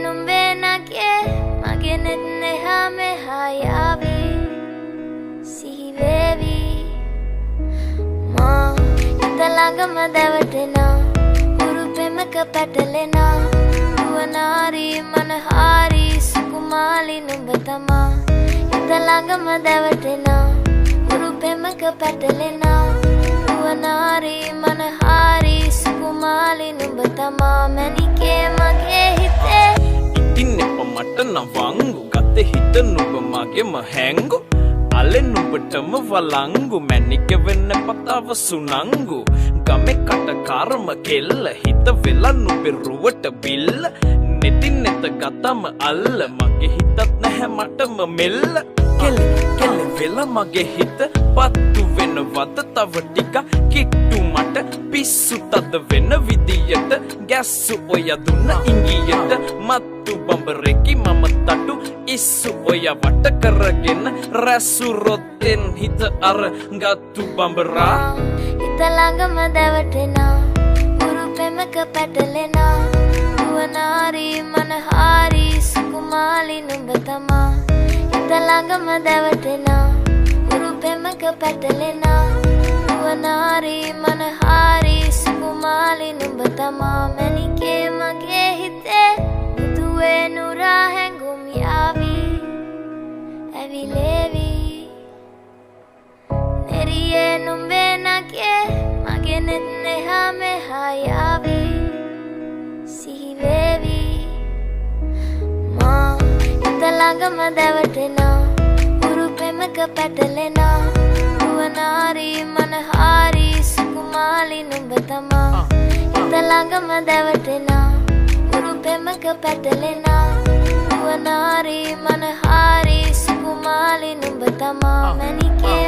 numbe nage mage netne hame hayavi sihivevi ma italangama davatena urupemaka patalena uwanari manahari sukumali numbatama italangama davatena urupemaka patalena uwanari manahari sukumali numbatama manike mage hite ඉතින් මට නවංගු ගත හිත නුඹ මගේම හැංගු අලෙ නුඹටම වලංගු මැනික වෙන්න පතාව සුනංගු ගමේ කට කර්ම කෙල්ල හිත වෙලා නුඹේ රුවට බිල්ල නෙතින් නෙත ගතම අල්ල මගේ හිතත් නැහැ මටම මෙල්ල කෙල කෙල වෙලා මගේ හිත පත්තු වෙනවද තව ටික කිට්ටු මට පිස්සු තද වෙන විදියට ගැස්සු ඔය දුන්න ඉංගියට මත්තු බඹරෙකි මම තටු ඉස්සු ඔය වට කරගෙන රැසු රොත්තෙන් හිත අර ගත්තු බඹරා ඉතලංගම දැවටෙනා උරුපෙමක පැටලෙනා උවනාරි මනහාරි සුකුමාලි නුඹ තමා ඉතලංගම දැවටෙනා උරුපෙමක පැටලෙනා උවනාරි මනහාරි සුකුමාලි නුඹ තමා මැනිකේ මගේ හිතේ මුදුවේ නුරා හැඟුම් යාවි ඇවිලේවි නෙරියේ නුඹේ නගේ මගේ නෙත්නේ හාමේ හායාවි සිහිවේවි මා ඉතලංගම දැවටෙනා උරුපෙමක පැටලෙනා උවනාරි මනහාරි සුකුමාලි නුඹ තමා ඉතලංගම දැවටෙනා උරුපෙමක පැටලෙනා උවනාරි මනහාරි සුකුමාලි නුඹ තමා මැනිකේ